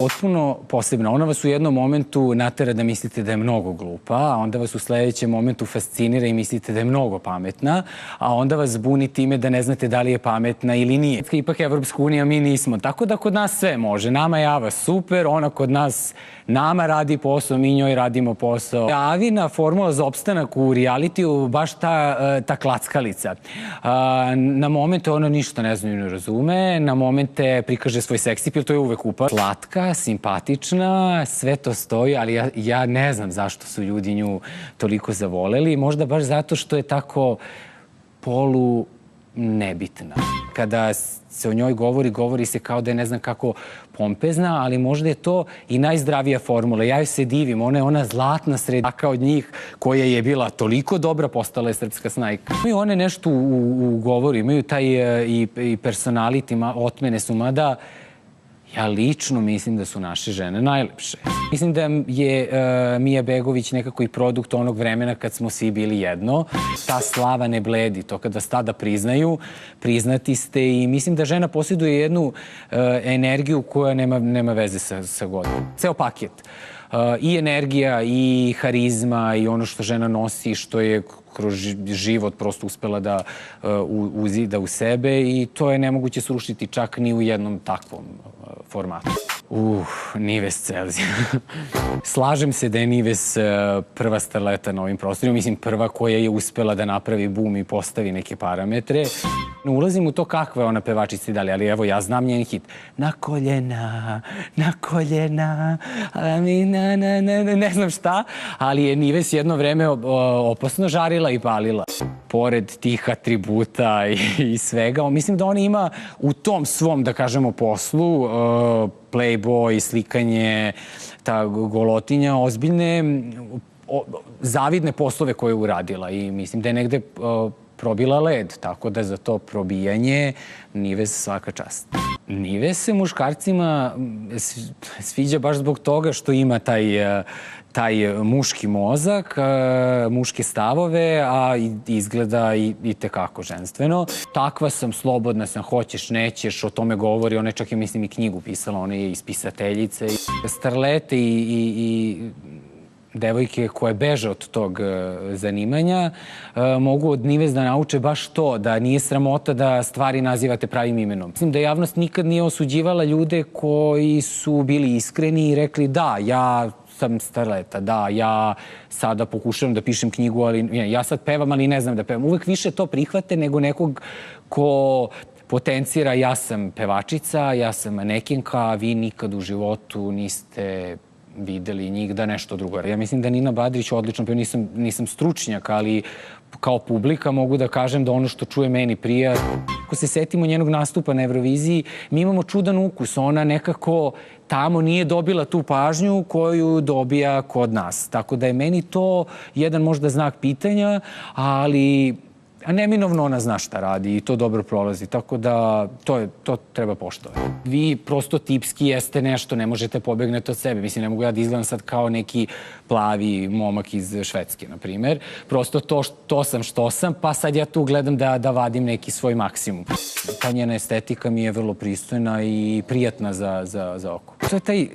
Potpuno posebna. Ona vas u jednom momentu natera da mislite da je mnogo glupa, a onda vas u sledećem momentu fascinira i mislite da je mnogo pametna, a onda vas buni time da ne znate da li je pametna ili nije. Ipak Evropska unija, mi nismo. Tako da kod nas sve može. Nama je Ava super, ona kod nas nama radi posao, mi njoj radimo posao. Avina formula za opstanak u realitiju baš ta klackalica. Na momente ona ništa ne zna i ne razume, na momente prikaže svoj seksipil, to je uvek upad. Slatka, simpatična, sve to stoji, ali ja ne znam zašto su ljudi nju toliko zavoleli. Možda baš zato što je tako polu nebitna. Kada se o njoj govori se kao da je ne znam kako pompezna, ali možda je to i najzdravija formula. Ja joj se divim, ona je ona zlatna sredaka od njih koja je bila toliko dobra, postala je srpska snajka. Imaju one nešto u govoru, imaju taj i personality, otmene su, mada ja lično mislim da su naše žene najlepše. Mislim da je Mija Begović nekako i produkt onog vremena kad smo svi bili jedno. Ta slava ne bledi, to kada stada priznaju, priznati ste i mislim da žena posjeduje jednu energiju koja nema veze sa godom. Ceo paket. I energija, i harizma, i ono što žena nosi, što je kroz život prosto uspela da uzida u sebe i to je nemoguće srušiti čak ni u jednom takvom formatu. Nives Celzija. Slažem se da je Nives prva starleta na ovim prostorima. Mislim, prva koja je uspela da napravi bum i postavi neke parametre. Ne ulazim u to kakva je ona pevačica i dalje, ali evo, ja znam njen hit. Na koljena, ne znam šta, ali je Nives jedno vreme opasno žarila i palila. Pored tih atributa i svega, mislim da ona ima u tom svom, da kažemo, poslu, playboy, slikanje, ta golotinja, ozbiljne, zavidne poslove koje je uradila i mislim da je negde probila led, tako da za to probijanje Nives svaka čast. Nives se muškarcima sviđa baš zbog toga što ima taj muški mozak, muške stavove, a izgleda i tekako ženstveno. Takva sam, slobodna sam, hoćeš, nećeš, o tome govori. Ona je čak, mislim, i knjigu pisala, ona je ispisateljica. Starlete i devojke koje beže od tog zanimanja mogu od Nives da nauče baš to, da nije sramota da stvari nazivate pravim imenom. Mislim da javnost nikad nije osuđivala ljude koji su bili iskreni i rekli da, ja sam starleta, da, ja sada pokušavam da pišem knjigu, ali ja sad pevam, ali ne znam da pevam. Uvek više to prihvate nego nekog ko potencira ja sam pevačica, ja sam manekenka, a vi nikad u životu niste videli njih da nešto drugo. Ja mislim da Nina Badrić odlično, pa nisam stručnjak, ali kao publika mogu da kažem da ono što čuje meni prija. Ako se setimo njenog nastupa na Euroviziji, mi imamo čudan ukus. Ona nekako tamo nije dobila tu pažnju koju dobija kod nas. Tako da je meni to jedan možda znak pitanja, ali neminovno ona zna šta radi i to dobro prolazi, tako da to treba poštovati. Vi prosto tipski jeste nešto, ne možete pobegnete od sebe. Mislim, ne mogu ja da izgledam sad kao neki plavi momak iz Švedske, na primer. Prosto to sam što sam, pa sad ja tu gledam da vadim neki svoj maksimum. Ta njena estetika mi je vrlo pristojna i prijatna za oko. To je taj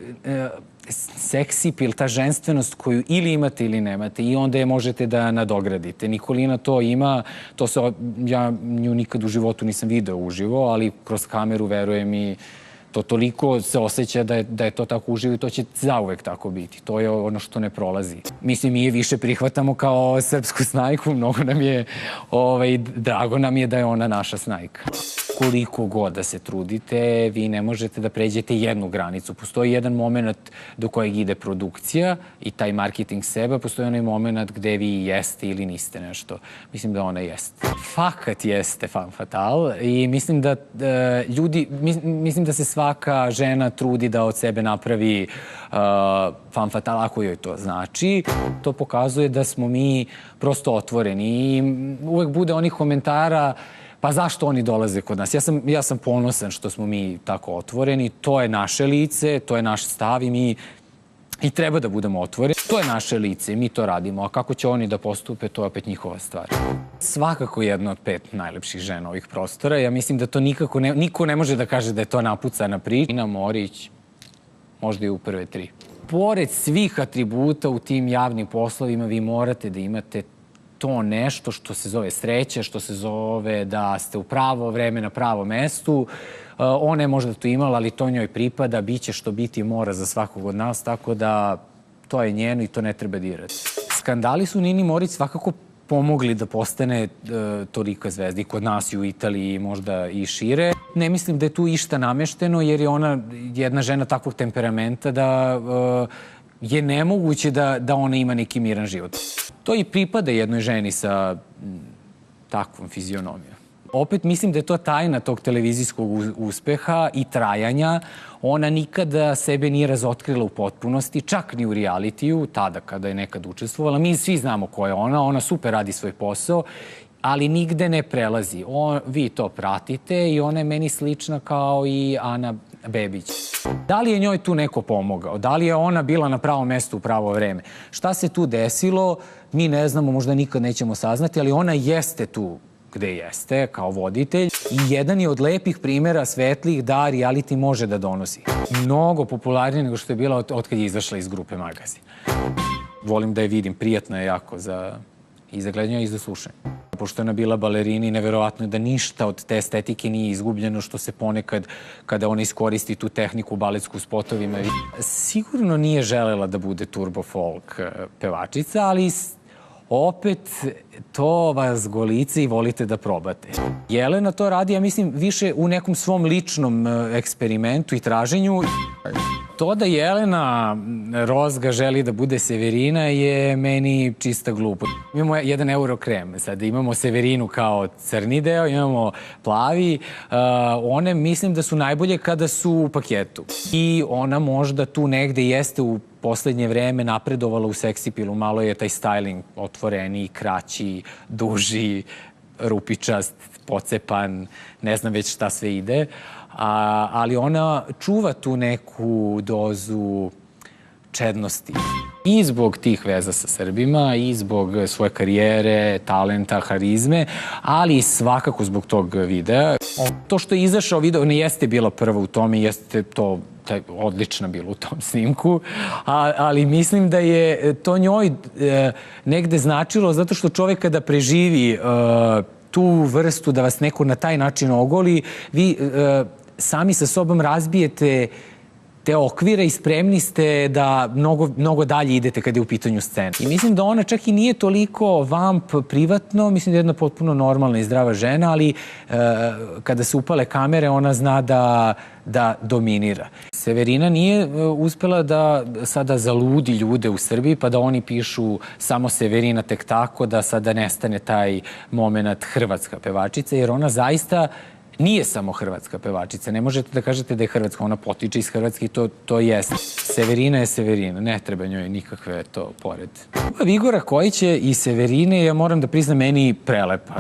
seksipil, ta ženstvenost koju ili imate ili nemate i onda je možete da nadogradite. Nikolina to ima, ja nju nikad u životu nisam video uživo, ali kroz kameru, verujem, i to toliko se osjeća da je to tako uživo i to će zauvek tako biti. To je ono što ne prolazi. Mislim, mi je više prihvatamo kao srpsku snajku, mnogo nam je, drago nam je da je ona naša snajka. Koliko god da se trudite, vi ne možete da pređete jednu granicu. Postoji jedan moment do kojeg ide produkcija i taj marketing seba, postoji onaj moment gde vi jeste ili niste nešto. Mislim da ona jeste. Fakat jeste femme fatale i mislim da mislim da se svaka žena trudi da od sebe napravi femme fatale, ako joj to znači. To pokazuje da smo mi prosto otvoreni i uvek bude onih komentara pa zašto oni dolaze kod nas? Ja sam ponosan što smo mi tako otvoreni. To je naše lice, to je naš stav i mi i treba da budemo otvoreni. To je naše lice i mi to radimo. A kako će oni da postupe, to je opet njihova stvar. Svakako jedna od 5 najlepših žena ovih prostora. Ja mislim da to niko ne može da kaže da je to napucana priča. Ina Morić, možda i u prve 3. Pored svih atributa u tim javnim poslovima, vi morate da imate to nešto što se zove sreća, što se zove da ste u pravo vreme na pravom mestu. Ona je možda to imala, ali to njoj pripada, biće što biti mora za svakog od nas, tako da to je njeno i to ne treba dirati. Skandali su Nini Morić svakako pomogli da postane tolika zvezda i kod nas i u Italiji, možda i šire. Ne mislim da je tu išta namešteno, jer je ona jedna žena takvog temperamenta da je nemoguće da ona ima neki miran život. To i pripada jednoj ženi sa takvom fizionomijom. Opet mislim da je to tajna tog televizijskog uspeha i trajanja. Ona nikada sebe nije razotkrila u potpunosti, čak ni u realitiju, tada kada je nekad učestvovala. Mi svi znamo ko je ona super radi svoj posao, ali nigde ne prelazi. Vi to pratite i ona je meni slična kao i Ana Bebić. Da li je njoj tu neko pomogao? Da li je ona bila na pravom mestu u pravo vreme? Šta se tu desilo? Mi ne znamo, možda nikad nećemo saznati, ali ona jeste tu gde jeste, kao voditelj. I jedan je od lepih primjera svetlih da reality može da donosi. Mnogo popularnije nego što je bila od kad je izašla iz grupe Magazin. Volim da je vidim, prijatno je jako i za gledanje i za slušanje. Pošto je ona bila balerini, neverovatno je da ništa od te estetike nije izgubljeno, što se ponekad, kada ona iskoristi tu tehniku baletsku u spotovima. Sigurno nije želela da bude turbo folk pevačica, ali opet to vas golice i volite da probate. Jelena to radi, ja mislim, više u nekom svom ličnom eksperimentu i traženju. To da Jelena Rozga želi da bude Severina je meni čista glupo. Imamo 1 euro krem, sad imamo Severinu kao crni deo, imamo plavi. One mislim da su najbolje kada su u paketu. I ona možda tu negde jeste u poslednje vreme napredovala u seksipilu. Malo je taj styling otvoreniji, kraći, duži, rupičast, pocepan, ne znam već šta sve ide. Ali ona čuva tu neku dozu čednosti. I zbog tih veza sa Srbima, i zbog svoje karijere, talenta, harizme, ali i svakako zbog tog videa. To što je izašao video ne jeste bila prva u tome, jeste to odlična bila u tom snimku, ali mislim da je to njoj negde značilo, zato što čovek kada preživi tu vrstu da vas neko na taj način ogoli, vi sami sa sobom razbijete te okvire i spremni ste da mnogo dalje idete kada je u pitanju scena. I mislim da ona čak i nije toliko vamp privatno, mislim da je jedna potpuno normalna i zdrava žena, ali kada se upale kamere ona zna da dominira. Severina nije uspela da sada zaludi ljude u Srbiji pa da oni pišu samo Severina tek tako da sada nestane taj moment hrvatska pevačica, jer ona zaista nije samo hrvatska pevačica. Ne možete da kažete da je hrvatska. Ona potiče iz Hrvatske i to jeste. Severina je Severina. Ne treba njoj nikakve to pored. Igora Kojića i Severine, ja moram da priznam, meni prelepa.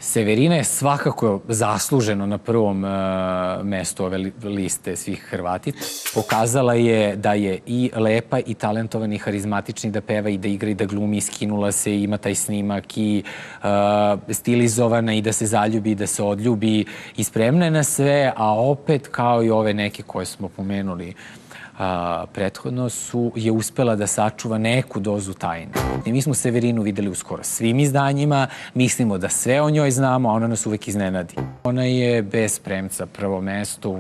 Severina je svakako zasluženo na prvom mestu ove liste svih Hrvatica. Pokazala je da je i lepa i talentovana i harizmatična, da peva i da igra i da glumi, skinula se, ima taj snimak i stilizovana i da se zaljubi i da se odljubi i spremna je na sve, a opet kao i ove neke koje smo pomenuli prethodno je uspela da sačuva neku dozu tajne. I mi smo Severinu videli u skoro svim izdanjima, mislimo da sve o njoj znamo, a ona nas uvek iznenadi. Ona je bez premca prvo mesto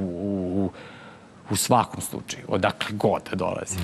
u svakom slučaju, odakle god dolazi.